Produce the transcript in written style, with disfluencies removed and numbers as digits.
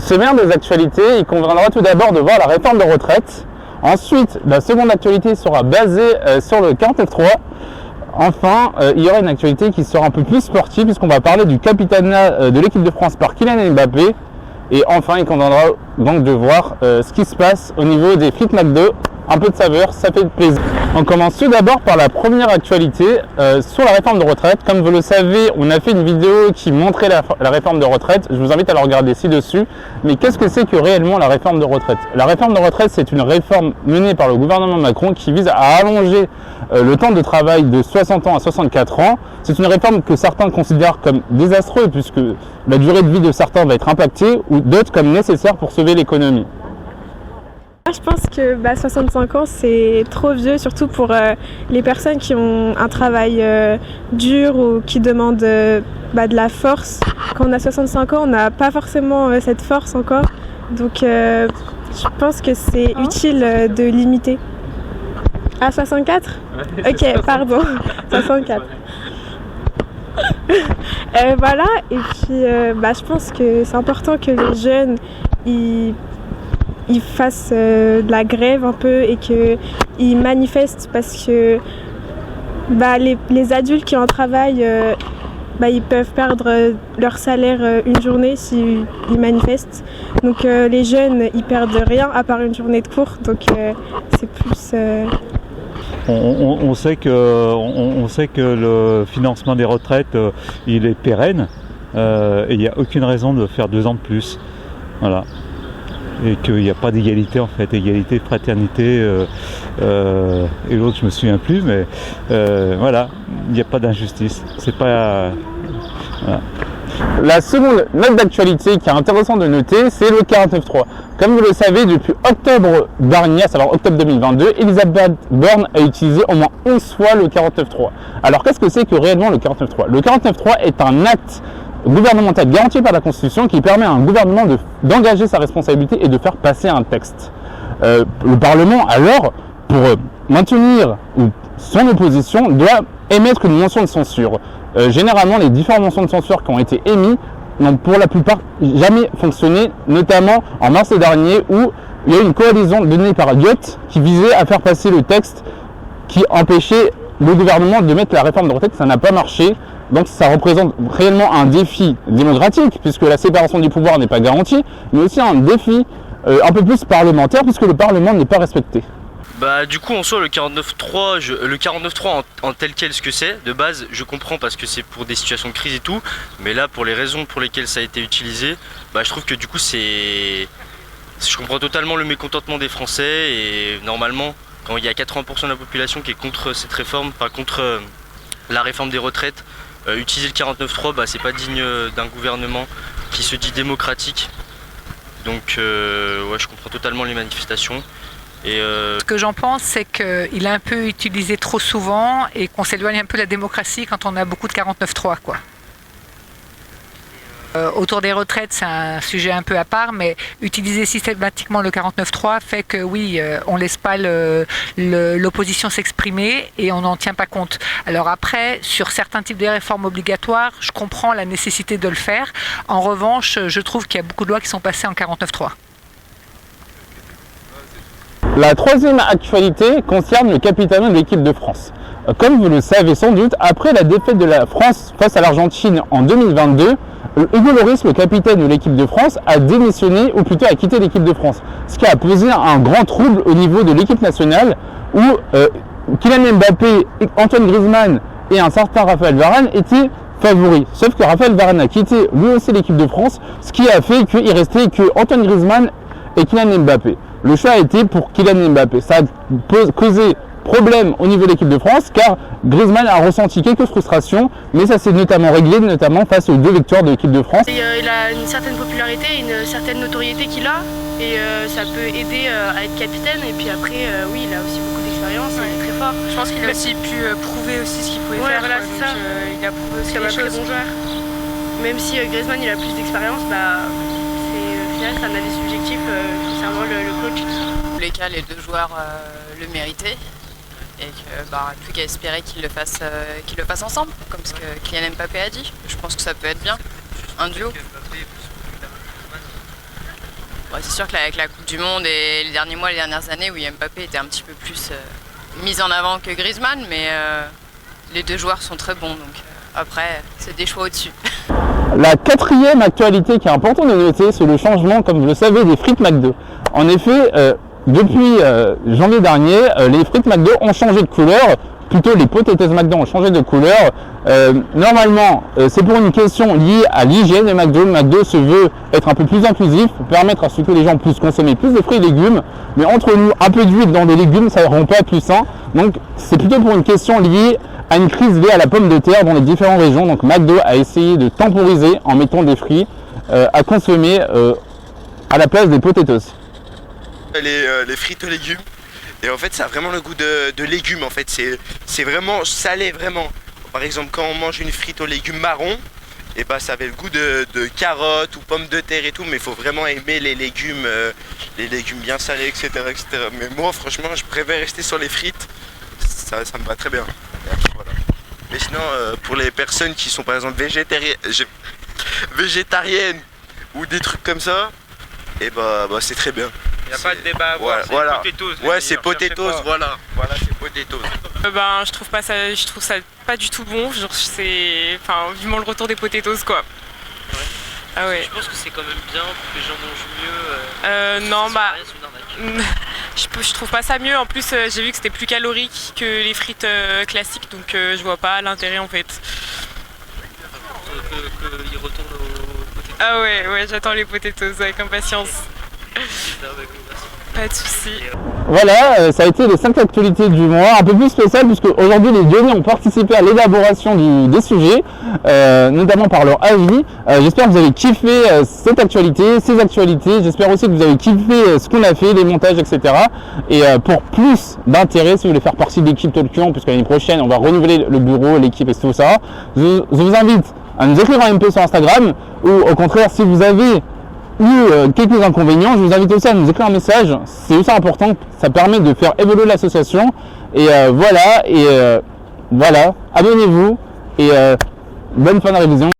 sommaire des actualités, il conviendra tout d'abord de voir la réforme de retraite. Ensuite, la seconde actualité sera basée sur le 49.3. Enfin, il y aura une actualité qui sera un peu plus sportive puisqu'on va parler du capitanat de l'équipe de France par Kylian Mbappé. Et enfin, il conviendra donc de voir ce qui se passe au niveau des frites McDo. Un peu de saveur, ça fait plaisir. On commence tout d'abord par la première actualité sur la réforme de retraite. Comme vous le savez, on a fait une vidéo qui montrait la réforme de retraite. Je vous invite à la regarder ci-dessus. Mais qu'est-ce que c'est que réellement la réforme de retraite? La réforme de retraite, c'est une réforme menée par le gouvernement Macron qui vise à allonger le temps de travail de 60 ans à 64 ans. C'est une réforme que certains considèrent comme désastreuse puisque la durée de vie de certains va être impactée ou d'autres comme nécessaire pour sauver l'économie. Je pense que 65 ans c'est trop vieux, surtout pour les personnes qui ont un travail dur ou qui demandent de la force. Quand on a 65 ans, on n'a pas forcément cette force encore. Donc je pense que c'est utile de limiter. À 64 ? Ok, pardon, 64. Voilà, et puis je pense que c'est important que les jeunes ils fassent de la grève un peu et qu'ils manifestent parce que les adultes qui ont un travail, ils peuvent perdre leur salaire une journée s'ils manifestent. Donc les jeunes, ils perdent rien à part une journée de cours, donc c'est plus... On sait que le financement des retraites, il est pérenne et il n'y a aucune raison de faire 2 ans de plus. Voilà. Et qu'il n'y a pas d'égalité en fait, égalité, fraternité et l'autre je me souviens plus, mais voilà, il n'y a pas d'injustice. C'est pas... voilà. La seconde note d'actualité qui est intéressant de noter, c'est le 49.3. Comme vous le savez, depuis octobre dernier, alors octobre 2022, Elisabeth Borne a utilisé au moins 11 fois le 49.3. Alors qu'est-ce que c'est que réellement le 49.3? Le 49.3 est un acte gouvernemental garanti par la Constitution qui permet à un gouvernement d'engager sa responsabilité et de faire passer un texte. Le Parlement, alors, pour maintenir son opposition, doit émettre une motion de censure. Généralement, les différentes motions de censure qui ont été émises n'ont pour la plupart jamais fonctionné, notamment en mars dernier où il y a eu une coalition donnée par Lyot qui visait à faire passer le texte qui empêchait le gouvernement de mettre la réforme de retraite. Ça n'a pas marché. Donc ça représente réellement un défi démocratique puisque la séparation des pouvoirs n'est pas garantie, mais aussi un défi un peu plus parlementaire puisque le Parlement n'est pas respecté. Du coup en soi le 49.3 en tel quel ce que c'est, de base je comprends parce que c'est pour des situations de crise et tout, mais là pour les raisons pour lesquelles ça a été utilisé, je trouve que du coup je comprends totalement le mécontentement des Français et normalement quand il y a 80% de la population qui est contre cette réforme, contre la réforme des retraites, utiliser le 49.3 c'est pas digne d'un gouvernement qui se dit démocratique. Donc ouais, je comprends totalement les manifestations. Et Ce que j'en pense, c'est qu'il est un peu utilisé trop souvent et qu'on s'éloigne un peu de la démocratie quand on a beaucoup de 49.3 quoi. Autour des retraites, c'est un sujet un peu à part, mais utiliser systématiquement le 49.3 fait que oui, on laisse pas l'opposition s'exprimer et on n'en tient pas compte. Alors après, sur certains types de réformes obligatoires, je comprends la nécessité de le faire. En revanche, je trouve qu'il y a beaucoup de lois qui sont passées en 49.3. La troisième actualité concerne le capitanat de l'équipe de France. Comme vous le savez sans doute, après la défaite de la France face à l'Argentine en 2022, Hugo Lloris, le capitaine de l'équipe de France, a démissionné ou plutôt a quitté l'équipe de France. Ce qui a posé un grand trouble au niveau de l'équipe nationale où Kylian Mbappé, Antoine Griezmann et un certain Raphaël Varane étaient favoris. Sauf que Raphaël Varane a quitté lui aussi l'équipe de France, ce qui a fait qu'il restait que Antoine Griezmann et Kylian Mbappé. Le choix a été pour Kylian Mbappé. Ça a causé problème au niveau de l'équipe de France car Griezmann a ressenti quelques frustrations, mais ça s'est notamment réglé face aux 2 victoires de l'équipe de France. Il a une certaine popularité, une certaine notoriété qu'il a et ça peut aider à être capitaine et puis après oui il a aussi beaucoup d'expérience, il est très fort. Je pense qu'il a aussi pu prouver aussi ce qu'il pouvait faire. Voilà, c'est ça. Il a prouvé aussi des choses. Très bon joueur. Même si Griezmann il a plus d'expérience, au final c'est un avis subjectif concernant le coach et tout ça. Dans tous les cas, les 2 joueurs le méritaient. Et que plus qu'à espérer qu'ils le fassent ensemble, comme ce que Kylian Mbappé a dit. Je pense que ça peut être bien, un duo. Bon, c'est sûr que avec la Coupe du Monde et les derniers mois, les dernières années, oui, Mbappé était un petit peu plus mis en avant que Griezmann, mais les deux joueurs sont très bons, donc après, c'est des choix au-dessus. La quatrième actualité qui est importante de noter, c'est le changement, comme vous le savez, des frites McDo. En effet, depuis janvier dernier, les frites McDo ont changé de couleur, plutôt les potatoes McDo ont changé de couleur. Normalement, c'est pour une question liée à l'hygiène de McDo. McDo se veut être un peu plus inclusif, pour permettre à ce que les gens puissent consommer plus de fruits et légumes. Mais entre nous, un peu d'huile dans des légumes, ça ne rend pas plus sain. Donc c'est plutôt pour une question liée à une crise liée à la pomme de terre dans les différentes régions. Donc McDo a essayé de temporiser en mettant des fruits à consommer à la place des potatoes. Les frites aux légumes, et en fait ça a vraiment le goût de légumes, en fait c'est vraiment salé, vraiment. Par exemple, quand on mange une frite aux légumes marron, et bah ça avait le goût de carottes ou pommes de terre et tout, mais il faut vraiment aimer les légumes bien salés, etc., etc. Mais moi franchement je préfère rester sur les frites, ça me va très bien. Voilà. Mais sinon pour les personnes qui sont par exemple végétariennes ou des trucs comme ça, et bah c'est très bien. Il n'y a pas de débat à avoir, c'est voilà. potatoes. Ouais, c'est potatoes, voilà c'est potatoes. Je trouve ça pas du tout bon, genre vivement le retour des potatoes quoi. Ouais. Ah ouais. Je pense que c'est quand même bien pour que les gens mangent mieux. Non, je trouve pas ça mieux. En plus, j'ai vu que c'était plus calorique que les frites classiques, donc je vois pas l'intérêt en fait. Qu'ils retournent aux potatoes. Ah ouais, j'attends les potatoes avec impatience. Pas de soucis. Voilà, ça a été les 5 actualités du mois, un peu plus spéciales puisque aujourd'hui les Lyonnais ont participé à l'élaboration des sujets, notamment par leur avis. J'espère que vous avez kiffé cette actualité, ces actualités. J'espère aussi que vous avez kiffé ce qu'on a fait, les montages, etc. Et pour plus d'intérêt, si vous voulez faire partie de l'équipe Talkion, puisque l'année prochaine on va renouveler le bureau, l'équipe et tout ça, je vous invite à nous écrire un MP sur Instagram, ou au contraire, si vous avez quelques inconvénients, je vous invite aussi à nous écrire un message, c'est aussi important, ça permet de faire évoluer l'association. Et voilà, abonnez-vous et bonne fin de révision.